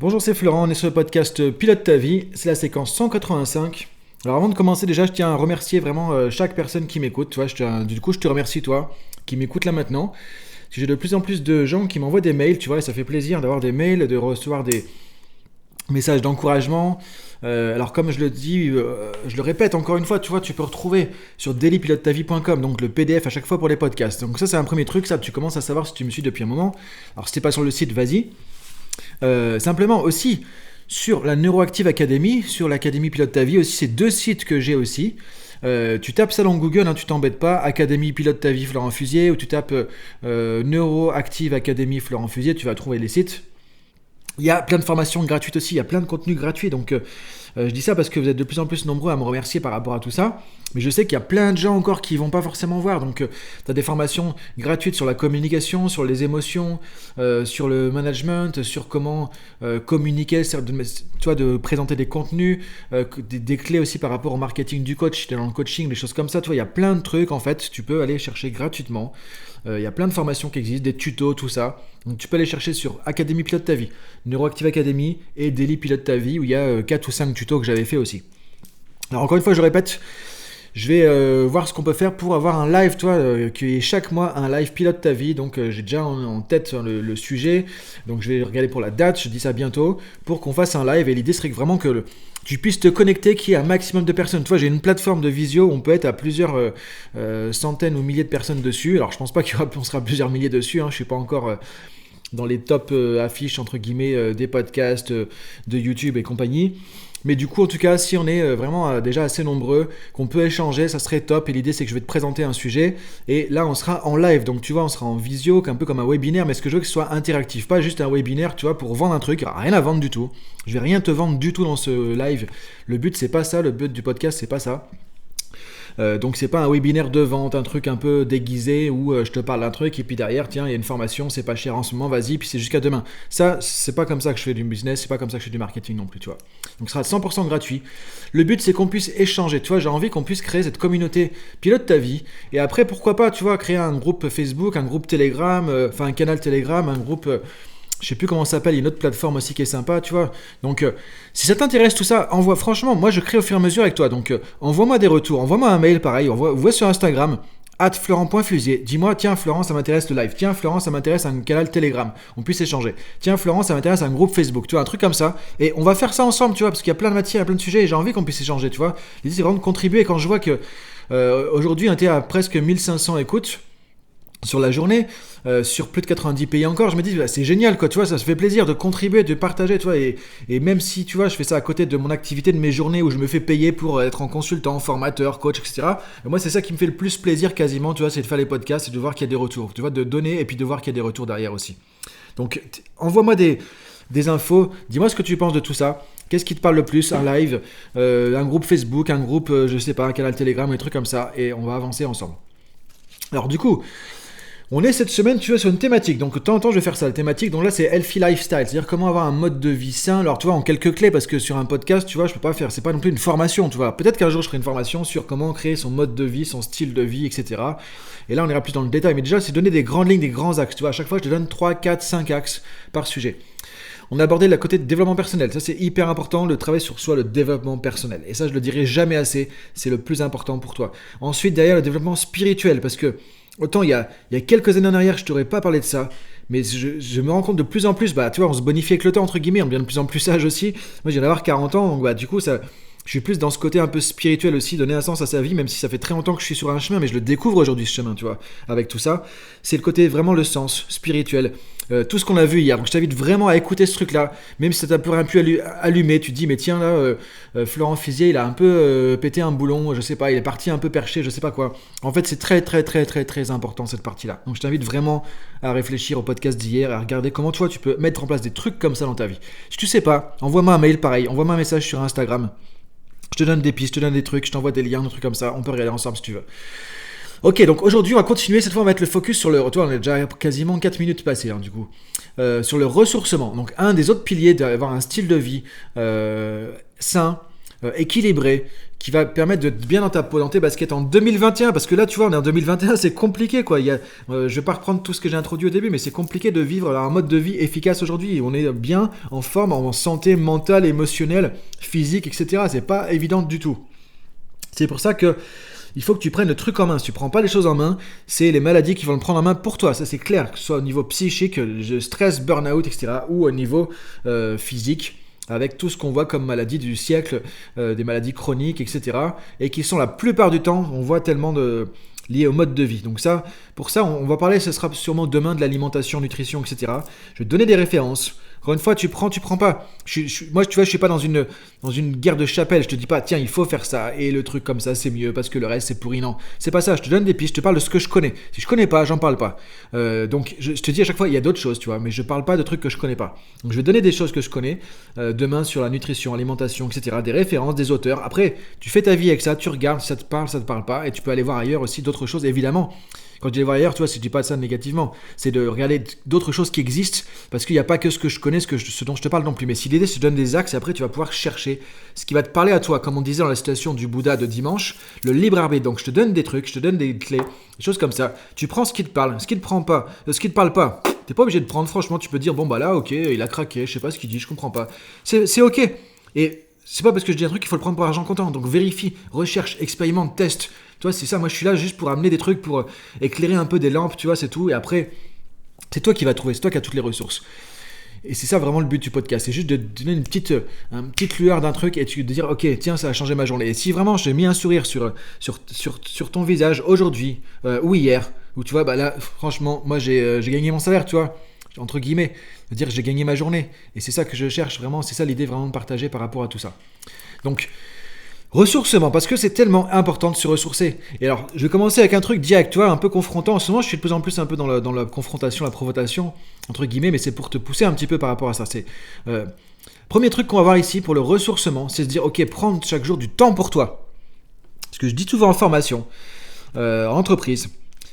Bonjour, c'est Florent, on est sur le podcast Pilote ta vie, c'est la séquence 185. Alors avant de commencer déjà, je tiens à remercier vraiment chaque personne qui m'écoute, tu vois, du coup je te remercie toi qui m'écoute là maintenant. J'ai de plus en plus de gens qui m'envoient des mails, tu vois, et ça fait plaisir d'avoir des mails, de recevoir des messages d'encouragement. Alors comme je le dis, je le répète encore une fois, tu vois, tu peux retrouver sur dailypilotetavie.com, donc le PDF à chaque fois pour les podcasts. Donc ça c'est un premier truc, ça tu commences à savoir si tu me suis depuis un moment. Alors si t'es pas sur le site, vas-y. Simplement aussi sur la Neuroactive Academy, sur l'Académie Pilote ta vie aussi, c'est deux sites que j'ai aussi. Tu tapes ça dans Google, hein, tu t'embêtes pas, Académie Pilote ta vie Florent Fusier, ou tu tapes Neuroactive Academy Florent Fusier, tu vas trouver les sites. Il y a plein de formations gratuites aussi, il y a plein de contenus gratuits, donc je dis ça parce que vous êtes de plus en plus nombreux à me remercier par rapport à tout ça, mais je sais qu'il y a plein de gens encore qui vont pas forcément voir, donc tu as des formations gratuites sur la communication, sur les émotions, sur le management, sur comment communiquer, de présenter des contenus, des clés aussi par rapport au marketing du coach, si tu es dans le coaching, des choses comme ça, tu vois, il y a plein de trucs en fait, tu peux aller chercher gratuitement. Il y a plein de formations qui existent, des tutos, tout ça. Donc tu peux aller chercher sur Académie Pilote ta vie, Neuroactive Academy et Daily Pilote ta vie où il y a 4 ou 5 tutos que j'avais fait aussi. Alors encore une fois, je répète, je vais voir ce qu'on peut faire pour avoir un live, qui est chaque mois un live Pilote ta vie. Donc j'ai déjà en tête le sujet, donc je vais regarder pour la date, je dis ça bientôt, pour qu'on fasse un live. Et l'idée serait vraiment que tu puisses te connecter, qu'il y ait un maximum de personnes. Tu vois, j'ai une plateforme de visio où on peut être à plusieurs centaines ou milliers de personnes dessus. Alors je pense pas qu'on sera plusieurs milliers dessus, hein. Je suis pas encore dans les top affiches entre guillemets des podcasts, de YouTube et compagnie. Mais du coup, en tout cas, si on est vraiment déjà assez nombreux, qu'on peut échanger, ça serait top. Et l'idée, c'est que je vais te présenter un sujet. Et là, on sera en live. Donc, tu vois, on sera en visio, un peu comme un webinaire. Mais ce que je veux, que ce soit interactif. Pas juste un webinaire, tu vois, pour vendre un truc. Rien à vendre du tout. Je vais rien te vendre du tout dans ce live. Le but, c'est pas ça. Le but du podcast, c'est pas ça. Donc c'est pas un webinaire de vente, un truc un peu déguisé où je te parle d'un truc et puis derrière, tiens, il y a une formation, c'est pas cher en ce moment, vas-y, puis c'est jusqu'à demain. Ça, c'est pas comme ça que je fais du business, c'est pas comme ça que je fais du marketing non plus, tu vois. Donc ce sera 100% gratuit. Le but, c'est qu'on puisse échanger, tu vois, j'ai envie qu'on puisse créer cette communauté Pilote ta vie. Et après, pourquoi pas, tu vois, créer un groupe Facebook, un groupe Telegram, un canal Telegram, un groupe... je sais plus comment ça s'appelle, il y a une autre plateforme aussi qui est sympa, tu vois. Donc, si ça t'intéresse tout ça, franchement, moi je crée au fur et à mesure avec toi. Donc, envoie-moi des retours, envoie-moi un mail pareil, envoie sur Instagram, @florent.fusier. Dis-moi, tiens Florent, ça m'intéresse le live. Tiens Florent, ça m'intéresse un canal Telegram. On puisse échanger. Tiens Florent, ça m'intéresse un groupe Facebook. Tu vois, un truc comme ça. Et on va faire ça ensemble, tu vois, parce qu'il y a plein de matières, il y a plein de sujets et j'ai envie qu'on puisse échanger, tu vois. L'idée, c'est vraiment de contribuer. Et quand je vois que aujourd'hui, on était à presque 1500 écoutes sur la journée, sur plus de 90 pays encore, je me dis, c'est génial, quoi, tu vois, ça se fait plaisir de contribuer, de partager, tu vois, et même si, tu vois, je fais ça à côté de mon activité, de mes journées où je me fais payer pour être en consultant, formateur, coach, etc. Moi, c'est ça qui me fait le plus plaisir quasiment, tu vois, c'est de faire les podcasts et de voir qu'il y a des retours, tu vois, de donner et puis de voir qu'il y a des retours derrière aussi. Donc, envoie-moi des infos, dis-moi ce que tu penses de tout ça. Qu'est-ce qui te parle le plus? Un live, un groupe Facebook, un groupe, je sais pas, un canal Telegram, des trucs comme ça, et on va avancer ensemble. Alors du coup, on est cette semaine, tu vois, sur une thématique. Donc, de temps en temps, je vais faire ça. La thématique, donc là, c'est healthy lifestyle. C'est-à-dire comment avoir un mode de vie sain. Alors, tu vois, en quelques clés, parce que sur un podcast, tu vois, je peux pas faire. C'est pas non plus une formation, tu vois. Peut-être qu'un jour, je ferai une formation sur comment créer son mode de vie, son style de vie, etc. Et là, on ira plus dans le détail. Mais déjà, c'est donner des grandes lignes, des grands axes. Tu vois, à chaque fois, je te donne 3, 4, 5 axes par sujet. On a abordé le côté de développement personnel. Ça, c'est hyper important, le travail sur soi, le développement personnel. Et ça, je le dirai jamais assez. C'est le plus important pour toi. Ensuite, derrière, le développement spirituel. Parce que autant il y a quelques années en arrière, je t'aurais pas parlé de ça, mais je me rends compte de plus en plus, tu vois, on se bonifie avec le temps, entre guillemets, on devient de plus en plus sage aussi. Moi, je viens d'avoir 40 ans, donc du coup, je suis plus dans ce côté un peu spirituel aussi, donner un sens à sa vie, même si ça fait très longtemps que je suis sur un chemin, mais je le découvre aujourd'hui, ce chemin, tu vois, avec tout ça. C'est le côté vraiment le sens spirituel. Tout ce qu'on a vu hier, donc je t'invite vraiment à écouter ce truc là, même si ça t'a plus rien pu allumer, tu te dis mais tiens là, Florent Fusier il a un peu pété un boulon, je sais pas, il est parti un peu perché, je sais pas quoi. En fait c'est très très très très très important cette partie là, donc je t'invite vraiment à réfléchir au podcast d'hier, à regarder comment toi tu peux mettre en place des trucs comme ça dans ta vie. Si tu sais pas, envoie-moi un mail pareil, envoie-moi un message sur Instagram, je te donne des pistes, je te donne des trucs, je t'envoie des liens, des trucs comme ça, on peut regarder ensemble si tu veux. Ok, donc aujourd'hui on va continuer, cette fois on va mettre le focus sur le... Tu vois, on a déjà quasiment 4 minutes passées du coup. Sur le ressourcement. Donc un des autres piliers d'avoir un style de vie sain, équilibré, qui va permettre d'être bien dans ta peau, dans tes baskets en 2021. Parce que là, tu vois, on est en 2021, c'est compliqué, quoi. Je vais pas reprendre tout ce que j'ai introduit au début, mais c'est compliqué de vivre un mode de vie efficace aujourd'hui. On est bien en forme, en santé mentale, émotionnelle, physique, etc. C'est pas évident du tout. C'est pour ça que il faut que tu prennes le truc en main. Si tu prends pas les choses en main, c'est les maladies qui vont le prendre en main pour toi. Ça, c'est clair, que ce soit au niveau psychique, stress, burn-out, etc., ou au niveau physique, avec tout ce qu'on voit comme maladies du siècle, des maladies chroniques, etc., et qui sont la plupart du temps, on voit tellement liées au mode de vie. Donc ça, pour ça, on va parler, ce sera sûrement demain de l'alimentation, nutrition, etc. Je vais te donner des références. Encore une fois, tu prends pas. Moi, tu vois, je suis pas dans une guerre de chapelle. Je te dis pas, tiens, il faut faire ça et le truc comme ça, c'est mieux parce que le reste c'est pourri. Non, c'est pas ça. Je te donne des pistes. Je te parle de ce que je connais. Si je connais pas, j'en parle pas. Donc, je te dis à chaque fois, il y a d'autres choses, tu vois, mais je parle pas de trucs que je connais pas. Donc, je vais donner des choses que je connais demain sur la nutrition, alimentation, etc. Des références, des auteurs. Après, tu fais ta vie avec ça. Tu regardes si ça te parle pas, et tu peux aller voir ailleurs aussi d'autres choses, évidemment. Quand je dis voir ailleurs, tu vois, je dis pas ça négativement, c'est de regarder d'autres choses qui existent, parce qu'il n'y a pas que ce que je connais, ce dont je te parle non plus. Mais si l'idée, c'est de te donner des axes, et après tu vas pouvoir chercher ce qui va te parler à toi, comme on disait dans la citation du Bouddha de dimanche, le libre arbitre. Donc je te donne des trucs, je te donne des clés, des choses comme ça. Tu prends ce qui te parle, ce qui te parle pas. T'es pas obligé de prendre, franchement, tu peux dire, bon bah là, ok, il a craqué, je sais pas ce qu'il dit, je comprends pas. C'est ok. Et c'est pas parce que je dis un truc qu'il faut le prendre pour argent comptant. Donc vérifie, recherche, expérimente, teste. Tu vois, c'est ça, moi je suis là juste pour amener des trucs, pour éclairer un peu des lampes, tu vois, c'est tout. Et après, c'est toi qui vas trouver, c'est toi qui as toutes les ressources. Et c'est ça vraiment le but du podcast, c'est juste de donner une petite lueur d'un truc et de dire, ok, tiens, ça a changé ma journée. Et si vraiment j'ai mis un sourire sur ton visage aujourd'hui ou hier, ou tu vois, bah là, franchement, moi j'ai gagné mon salaire, tu vois, entre guillemets, de dire j'ai gagné ma journée. Et c'est ça que je cherche vraiment, c'est ça l'idée vraiment de partager par rapport à tout ça. Donc, ressourcement, parce que c'est tellement important de se ressourcer. Et alors, je vais commencer avec un truc direct, tu vois, un peu confrontant. En ce moment, je suis de plus en plus un peu dans la confrontation, la provocation, entre guillemets, mais c'est pour te pousser un petit peu par rapport à ça. C'est premier truc qu'on va voir ici pour le ressourcement, c'est de dire, ok, prendre chaque jour du temps pour toi. Ce que je dis souvent en formation, en entreprise,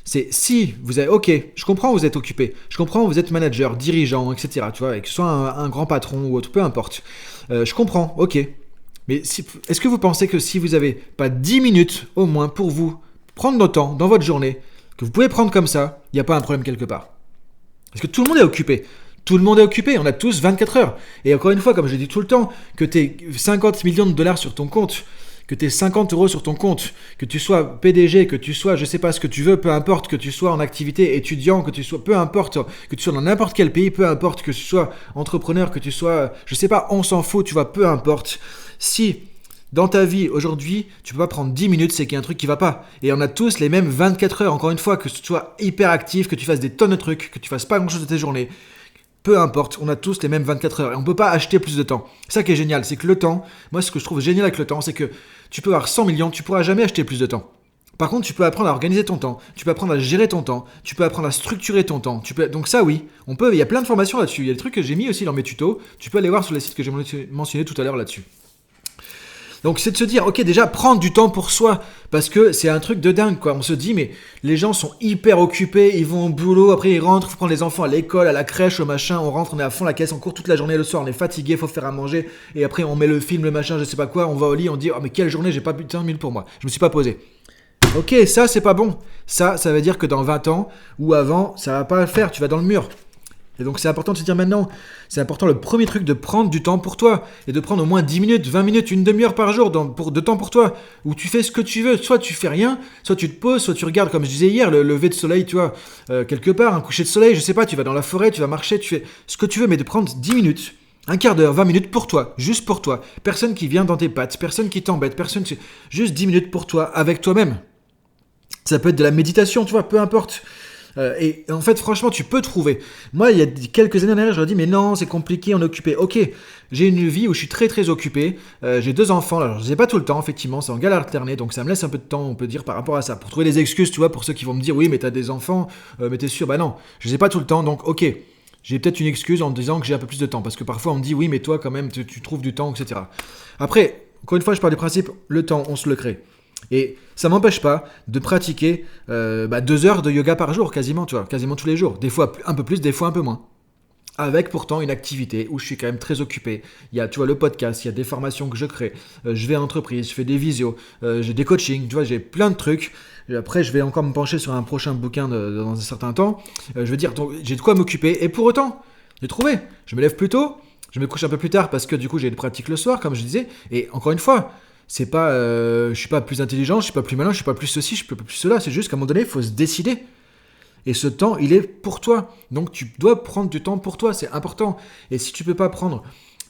c'est si vous avez, ok, je comprends, vous êtes occupé, je comprends, vous êtes manager, dirigeant, etc., tu vois, et que ce soit un grand patron ou autre, peu importe. Je comprends, ok. Mais est-ce que vous pensez que si vous n'avez pas 10 minutes au moins pour vous prendre le temps dans votre journée, que vous pouvez prendre comme ça, il n'y a pas un problème quelque part? Parce que tout le monde est occupé. Tout le monde est occupé, on a tous 24 heures. Et encore une fois, comme je dis tout le temps, que tu aies 50 millions de dollars sur ton compte, que tu aies 50 euros sur ton compte, que tu sois PDG, que tu sois, je sais pas ce que tu veux, peu importe, que tu sois en activité étudiant, que tu sois, peu importe, que tu sois dans n'importe quel pays, peu importe, que tu sois entrepreneur, que tu sois, je sais pas, on s'en fout, tu vois, peu importe. Si dans ta vie aujourd'hui, tu peux pas prendre 10 minutes, c'est qu'il y a un truc qui va pas. Et on a tous les mêmes 24 heures, encore une fois, que tu sois hyper actif, que tu fasses des tonnes de trucs, que tu fasses pas grand chose de tes journées. Peu importe, on a tous les mêmes 24 heures et on peut pas acheter plus de temps. C'est ça qui est génial, c'est que le temps, moi ce que je trouve génial avec le temps, c'est que tu peux avoir 100 millions, tu pourras jamais acheter plus de temps. Par contre, tu peux apprendre à organiser ton temps, tu peux apprendre à gérer ton temps, tu peux apprendre à structurer ton temps. Donc ça oui, il y a plein de formations là-dessus, il y a des trucs que j'ai mis aussi dans mes tutos, tu peux aller voir sur les sites que j'ai mentionnés tout à l'heure là-dessus. Donc c'est de se dire, ok, déjà prendre du temps pour soi, parce que c'est un truc de dingue, quoi. On se dit, mais les gens sont hyper occupés, ils vont au boulot, après ils rentrent, il faut prendre les enfants à l'école, à la crèche, au machin, on rentre, on est à fond la caisse, on court toute la journée, le soir, on est fatigué, faut faire à manger, et après on met le film, le machin, je sais pas quoi, on va au lit, on dit, oh mais quelle journée, j'ai pas plus de 5 minutes pour moi, je me suis pas posé. Ok, ça c'est pas bon, ça veut dire que dans 20 ans, ou avant, ça va pas le faire, tu vas dans le mur. Et donc c'est important de se dire maintenant, c'est important le premier truc de prendre du temps pour toi et de prendre au moins 10 minutes, 20 minutes, une demi-heure par jour de temps pour toi où tu fais ce que tu veux, soit tu fais rien, soit tu te poses, soit tu regardes comme je disais hier le lever de soleil, tu vois, quelque part, un coucher de soleil, je sais pas, tu vas dans la forêt, tu vas marcher, tu fais ce que tu veux mais de prendre 10 minutes, un quart d'heure, 20 minutes pour toi, juste pour toi, personne qui vient dans tes pattes, personne qui t'embête, juste 10 minutes pour toi, avec toi-même. Ça peut être de la méditation, tu vois, peu importe. Et en fait, franchement, tu peux trouver. Moi, il y a quelques années en arrière, j'aurais dit, mais non, c'est compliqué, on est occupé. Ok, j'ai une vie où je suis très très occupé. J'ai 2 enfants, alors je les ai pas tout le temps, effectivement, c'est en galère alternée, donc ça me laisse un peu de temps, on peut dire, par rapport à ça. Pour trouver des excuses, tu vois, pour ceux qui vont me dire, oui, mais t'as des enfants, mais t'es sûr, bah non, je les ai pas tout le temps, donc ok. J'ai peut-être une excuse en me disant que j'ai un peu plus de temps, parce que parfois on me dit, oui, mais toi, quand même, tu trouves du temps, etc. Après, encore une fois, je pars du principe, le temps, on se le crée. Et ça m'empêche pas de pratiquer 2 heures de yoga par jour, quasiment, tu vois, quasiment tous les jours. Des fois un peu plus, des fois un peu moins. avec pourtant une activité où je suis quand même très occupé. Il y a, tu vois, le podcast, il y a des formations que je crée, je vais à l'entreprise, je fais des visios, j'ai des coachings, tu vois, j'ai plein de trucs. Et après, je vais encore me pencher sur un prochain bouquin dans un certain temps. Je veux dire, donc, j'ai de quoi m'occuper. Et pour autant, j'ai trouvé. Je me lève plus tôt, je me couche un peu plus tard parce que du coup, j'ai une pratique le soir, comme je disais. Et encore une fois, c'est pas, je suis pas plus intelligent, je suis pas plus malin, je suis pas plus ceci, je suis pas plus cela. C'est juste qu'à un moment donné, il faut se décider. Et ce temps, il est pour toi. Donc tu dois prendre du temps pour toi, c'est important. Et si tu peux pas prendre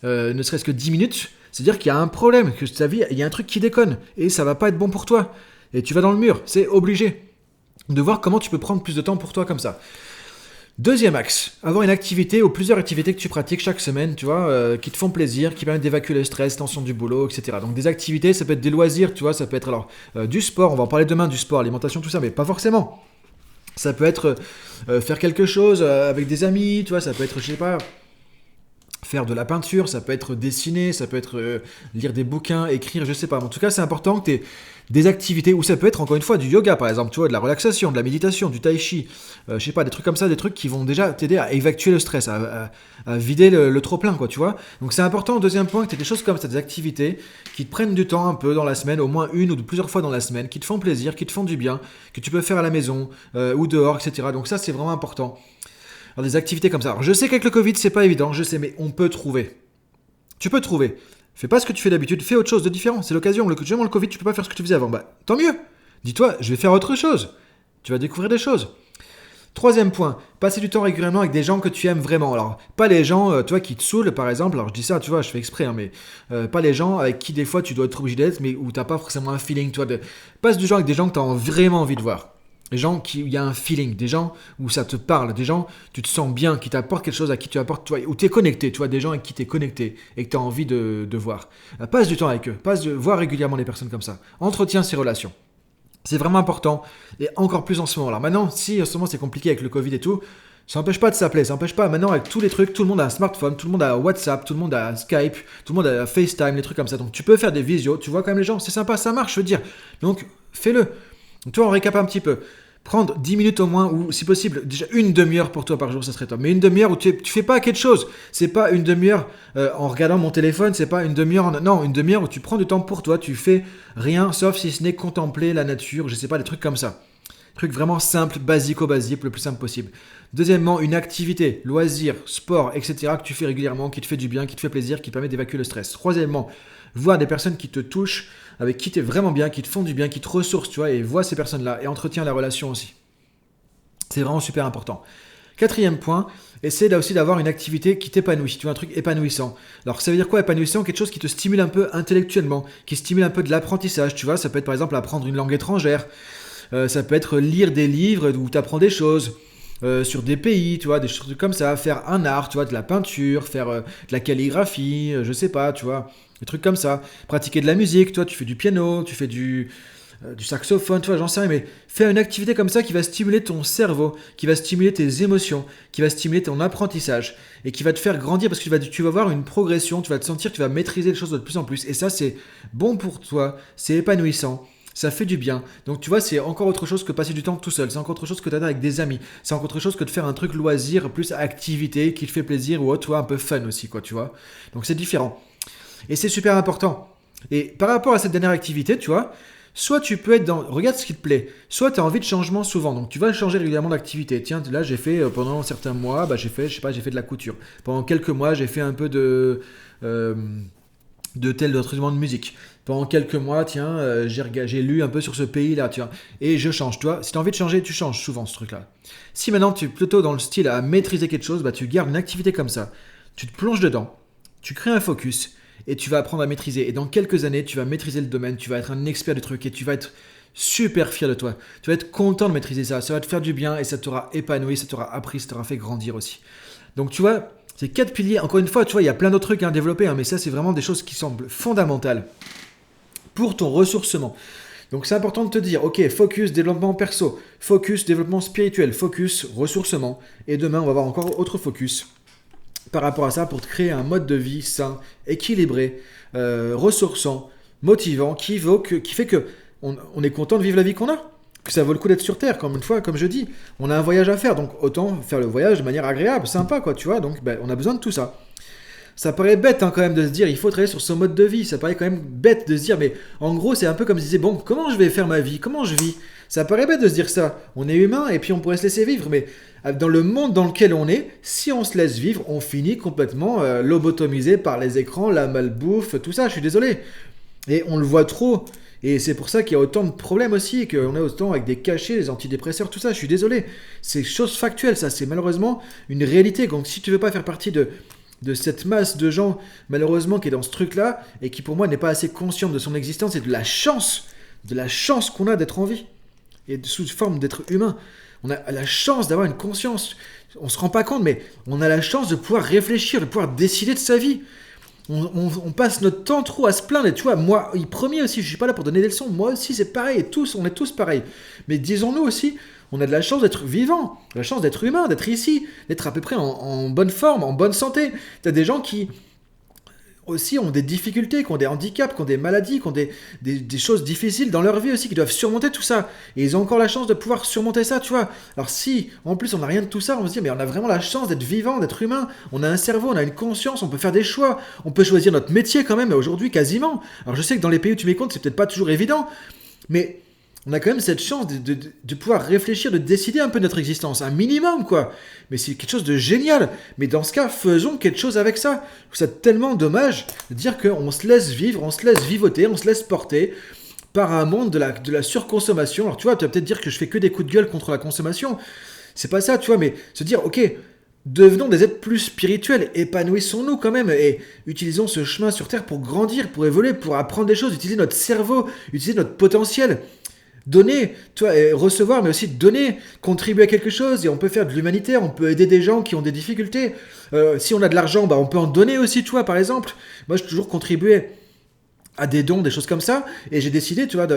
ne serait-ce que 10 minutes, c'est-à-dire qu'il y a un problème, que ta vie, il y a un truc qui déconne. Et ça va pas être bon pour toi. Et tu vas dans le mur, c'est obligé. De voir comment tu peux prendre plus de temps pour toi comme ça. Deuxième axe, avoir une activité ou plusieurs activités que tu pratiques chaque semaine, tu vois, qui te font plaisir, qui permettent d'évacuer le stress, tension du boulot, etc. Donc des activités, ça peut être des loisirs, tu vois, ça peut être alors du sport, on va en parler demain du sport, alimentation, tout ça, mais pas forcément. Ça peut être faire quelque chose avec des amis, tu vois, ça peut être, je sais pas, faire de la peinture, ça peut être dessiner, ça peut être lire des bouquins, écrire, je sais pas. En tout cas, c'est important que tu aies des activités, ou ça peut être encore une fois du yoga par exemple, tu vois, de la relaxation, de la méditation, du tai chi, je sais pas, des trucs comme ça, des trucs qui vont déjà t'aider à évacuer le stress, à vider le trop-plein, quoi, tu vois. Donc c'est important, deuxième point, que tu aies des choses comme ça, des activités qui te prennent du temps un peu dans la semaine, au moins une ou plusieurs fois dans la semaine, qui te font plaisir, qui te font du bien, que tu peux faire à la maison ou dehors, etc. Donc ça, c'est vraiment important. Alors des activités comme ça. Alors je sais qu'avec le Covid, c'est pas évident, je sais, mais on peut trouver. Tu peux trouver. Fais pas ce que tu fais d'habitude, fais autre chose de différent. C'est l'occasion. Le Covid, tu peux pas faire ce que tu faisais avant. Bah, tant mieux. Dis-toi, je vais faire autre chose. Tu vas découvrir des choses. Troisième point, passer du temps régulièrement avec des gens que tu aimes vraiment. Alors, pas les gens, toi, qui te saoulent, par exemple. Alors, je dis ça, tu vois, je fais exprès, hein, mais pas les gens avec qui, des fois, tu dois être obligé d'être, mais où t'as pas forcément un feeling, toi. Passe du genre avec des gens que tu as vraiment envie de voir. Des gens où il y a un feeling, des gens où ça te parle, des gens tu te sens bien, qui t'apportent quelque chose, à qui tu apportes, toi, où tu es connecté, tu vois, des gens avec qui tu es connecté et que tu as envie de voir. Passe du temps avec eux, voir régulièrement les personnes comme ça. Entretiens ces relations. C'est vraiment important, et encore plus en ce moment. Alors maintenant, si en ce moment c'est compliqué avec le Covid et tout, ça n'empêche pas de s'appeler, ça n'empêche pas. Maintenant, avec tous les trucs, tout le monde a un smartphone, tout le monde a WhatsApp, tout le monde a Skype, tout le monde a FaceTime, les trucs comme ça. Donc tu peux faire des visios, tu vois quand même les gens, c'est sympa, ça marche, je veux dire. Donc fais-le. Donc, tu vois, on récap un petit peu. Prendre 10 minutes au moins, ou si possible, déjà une demi-heure pour toi par jour, ça serait top. Mais une demi-heure où tu fais pas quelque chose. C'est pas une demi-heure en regardant mon téléphone, c'est pas une demi-heure Non, une demi-heure où tu prends du temps pour toi, tu fais rien, sauf si ce n'est contempler la nature, je sais pas, des trucs comme ça. Trucs vraiment simples, basico-basique, le plus simple possible. Deuxièmement, une activité, loisir, sport, etc. que tu fais régulièrement, qui te fait du bien, qui te fait plaisir, qui te permet d'évacuer le stress. Troisièmement, voir des personnes qui te touchent, avec qui tu es vraiment bien, qui te font du bien, qui te ressourcent, tu vois, et vois ces personnes-là, et entretiens la relation aussi. C'est vraiment super important. Quatrième point, essaie là aussi d'avoir une activité qui t'épanouit, tu vois, un truc épanouissant. Alors ça veut dire quoi épanouissant? Quelque chose qui te stimule un peu intellectuellement, qui stimule un peu de l'apprentissage, tu vois, ça peut être par exemple apprendre une langue étrangère, ça peut être lire des livres où tu apprends des choses, sur des pays, tu vois, des choses comme ça, faire un art, tu vois, de la peinture, faire de la calligraphie, je sais pas, tu vois, des trucs comme ça. Pratiquer de la musique, toi, tu fais du piano, tu fais du saxophone, tu vois, j'en sais rien, mais fais une activité comme ça qui va stimuler ton cerveau, qui va stimuler tes émotions, qui va stimuler ton apprentissage et qui va te faire grandir parce que tu vas voir une progression, tu vas te sentir, tu vas maîtriser les choses de plus en plus. Et ça, c'est bon pour toi, c'est épanouissant. Ça fait du bien. Donc tu vois, c'est encore autre chose que passer du temps tout seul. C'est encore autre chose que d'être avec des amis. C'est encore autre chose que de faire un truc loisir, plus activité, qui te fait plaisir ou autre, tu vois, un peu fun aussi, quoi, tu vois. Donc c'est différent. Et c'est super important. Et par rapport à cette dernière activité, tu vois, soit tu peux être dans... Regarde ce qui te plaît. Soit tu as envie de changement souvent. Donc tu vas changer régulièrement d'activité. Tiens, là j'ai fait pendant certains mois, j'ai fait de la couture. Pendant quelques mois, j'ai fait un peu de tel instrument de musique. Pendant quelques mois, tiens, j'ai lu un peu sur ce pays-là, tu vois, et je change, tu vois. Si tu as envie de changer, tu changes souvent ce truc-là. Si maintenant tu es plutôt dans le style à maîtriser quelque chose, tu gardes une activité comme ça, tu te plonges dedans, tu crées un focus, et tu vas apprendre à maîtriser. Et dans quelques années, tu vas maîtriser le domaine, tu vas être un expert du truc, et tu vas être super fier de toi. Tu vas être content de maîtriser ça, ça va te faire du bien, et ça t'aura épanoui, ça t'aura appris, ça t'aura fait grandir aussi. Donc tu vois, ces 4 piliers, encore une fois, tu vois, il y a plein d'autres trucs à développer, mais ça c'est vraiment des choses qui semblent fondamentales pour ton ressourcement. Donc c'est important de te dire, ok, focus, développement perso, focus, développement spirituel, focus, ressourcement. Et demain, on va avoir encore autre focus par rapport à ça pour te créer un mode de vie sain, équilibré, ressourçant, motivant, qui fait que on est content de vivre la vie qu'on a. que ça vaut le coup d'être sur Terre, comme une fois, comme je dis. On a un voyage à faire, donc autant faire le voyage de manière agréable, sympa, quoi, tu vois. Donc, ben, on a besoin de tout ça. Ça paraît bête hein, quand même de se dire il faut travailler sur son mode de vie. Ça paraît quand même bête de se dire mais en gros c'est un peu comme si je disais bon comment je vais faire ma vie, comment je vis. Ça paraît bête de se dire ça. On est humain et puis on pourrait se laisser vivre mais dans le monde dans lequel on est, si on se laisse vivre, on finit complètement lobotomisé par les écrans, la malbouffe, tout ça. Je suis désolé. Et on le voit trop. Et c'est pour ça qu'il y a autant de problèmes aussi, qu'on a autant avec des cachets, des antidépresseurs, tout ça. Je suis désolé. C'est chose factuelle, ça. C'est malheureusement une réalité. Donc si tu veux pas faire partie de cette masse de gens, malheureusement, qui est dans ce truc-là, et qui pour moi n'est pas assez consciente de son existence et de la chance qu'on a d'être en vie, et sous forme d'être humain. On a la chance d'avoir une conscience. On se rend pas compte, mais on a la chance de pouvoir réfléchir, de pouvoir décider de sa vie. On passe notre temps trop à se plaindre, et tu vois, moi, premier aussi, je suis pas là pour donner des leçons, moi aussi c'est pareil, et tous, on est tous pareils. Mais disons-nous aussi, on a de la chance d'être vivant, de la chance d'être humain, d'être ici, d'être à peu près en bonne forme, en bonne santé. T'as des gens qui aussi ont des difficultés, qui ont des handicaps, qui ont des maladies, qui ont des choses difficiles dans leur vie aussi, qui doivent surmonter tout ça. Et ils ont encore la chance de pouvoir surmonter ça, tu vois. Alors si, en plus, on n'a rien de tout ça, on se dit, mais on a vraiment la chance d'être vivant, d'être humain. On a un cerveau, on a une conscience, on peut faire des choix. On peut choisir notre métier quand même, aujourd'hui, quasiment. Alors je sais que dans les pays où tu m'écoutes, c'est peut-être pas toujours évident, mais on a quand même cette chance de pouvoir réfléchir, de décider un peu de notre existence, un minimum quoi. Mais c'est quelque chose de génial. Mais dans ce cas, faisons quelque chose avec ça. C'est tellement dommage de dire qu'on se laisse vivre, on se laisse vivoter, on se laisse porter par un monde de la surconsommation. Alors tu vois, tu vas peut-être dire que je fais que des coups de gueule contre la consommation. C'est pas ça, tu vois, mais se dire, ok, devenons des êtres plus spirituels, épanouissons-nous quand même et utilisons ce chemin sur Terre pour grandir, pour évoluer, pour apprendre des choses, utiliser notre cerveau, utiliser notre potentiel. Donner, tu vois, recevoir, mais aussi donner, contribuer à quelque chose, et on peut faire de l'humanitaire, on peut aider des gens qui ont des difficultés. Si on a de l'argent, bah, on peut en donner aussi, tu vois, par exemple. Moi, j'ai toujours contribué à des dons, des choses comme ça, et j'ai décidé, tu vois,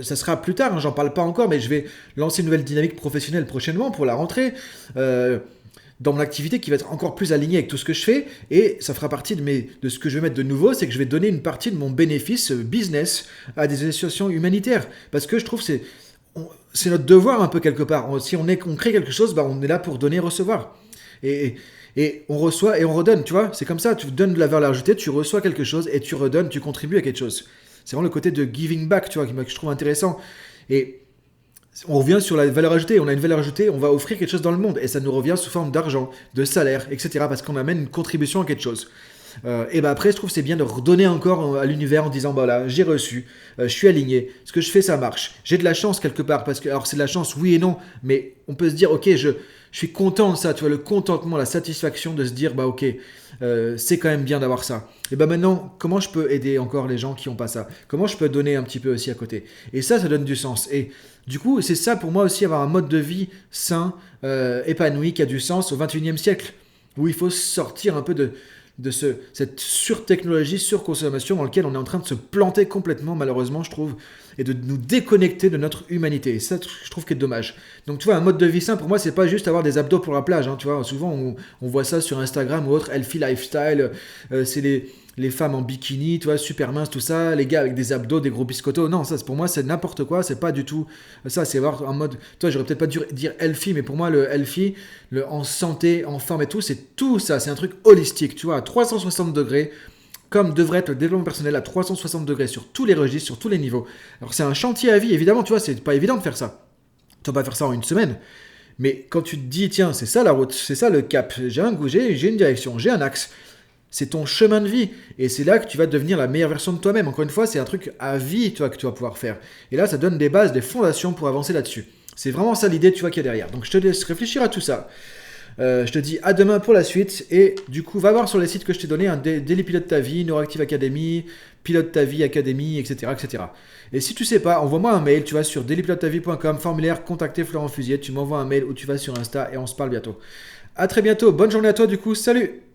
ça sera plus tard, hein, j'en parle pas encore, mais je vais lancer une nouvelle dynamique professionnelle prochainement pour la rentrée. Dans mon activité qui va être encore plus alignée avec tout ce que je fais, et ça fera partie de ce que je vais mettre de nouveau, c'est que je vais donner une partie de mon bénéfice business à des associations humanitaires, parce que je trouve que c'est notre devoir un peu quelque part. Si on crée quelque chose, bah on est là pour donner et recevoir. Et on reçoit et on redonne, tu vois, c'est comme ça, tu donnes de la valeur ajoutée, tu reçois quelque chose et tu redonnes, tu contribues à quelque chose. C'est vraiment le côté de giving back, tu vois, que je trouve intéressant. Et on revient sur la valeur ajoutée, on a une valeur ajoutée, on va offrir quelque chose dans le monde, et ça nous revient sous forme d'argent, de salaire, etc., parce qu'on amène une contribution à quelque chose. Et ben après, je trouve que c'est bien de redonner encore à l'univers en disant, bah là, j'ai reçu, je suis aligné, ce que je fais, ça marche. J'ai de la chance quelque part, parce que, alors c'est de la chance, oui et non, mais on peut se dire, ok, je suis content de ça, tu vois, le contentement, la satisfaction de se dire, bah ok, c'est quand même bien d'avoir ça. Et ben maintenant, comment je peux aider encore les gens qui n'ont pas ça? Comment je peux donner un petit peu aussi à côté? Et ça donne du sens. Et du coup, c'est ça pour moi aussi, avoir un mode de vie sain, épanoui, qui a du sens au 21e siècle, où il faut sortir un peu de cette surtechnologie, surconsommation dans laquelle on est en train de se planter complètement, malheureusement, je trouve, et de nous déconnecter de notre humanité. Et ça, je trouve que c'est dommage. Donc, tu vois, un mode de vie sain, pour moi, c'est pas juste avoir des abdos pour la plage. Hein, tu vois, souvent, on voit ça sur Instagram ou autre, healthy lifestyle. C'est les femmes en bikini, tu vois, super minces, tout ça, les gars avec des abdos, des gros biscottos. Non, ça, pour moi, c'est n'importe quoi. C'est pas du tout ça. C'est avoir un mode. Toi, j'aurais peut-être pas dû dire healthy, mais pour moi, le healthy, le en santé, en forme et tout, c'est tout ça. C'est un truc holistique, tu vois, à 360 degrés. Comme devrait être le développement personnel à 360 degrés sur tous les registres, sur tous les niveaux. Alors, c'est un chantier à vie, évidemment, tu vois, c'est pas évident de faire ça. Tu vas pas faire ça en une semaine. Mais quand tu te dis, tiens, c'est ça la route, c'est ça le cap, j'ai un goût, j'ai une direction, j'ai un axe. C'est ton chemin de vie. Et c'est là que tu vas devenir la meilleure version de toi-même. Encore une fois, c'est un truc à vie, tu vois, que tu vas pouvoir faire. Et là, ça donne des bases, des fondations pour avancer là-dessus. C'est vraiment ça l'idée, tu vois, qu'il y a derrière. Donc, je te laisse réfléchir à tout ça. Je te dis à demain pour la suite. Et du coup, va voir sur les sites que je t'ai donnés, Daily Pilote ta vie, Neuroactive Academy, Pilote ta vie Academy, etc., etc. Et si tu sais pas, envoie-moi un mail. Tu vas sur dailypilotetavie.com, formulaire, contacter Florent Fusier. Tu m'envoies un mail ou tu vas sur Insta et on se parle bientôt. À très bientôt. Bonne journée à toi du coup. Salut!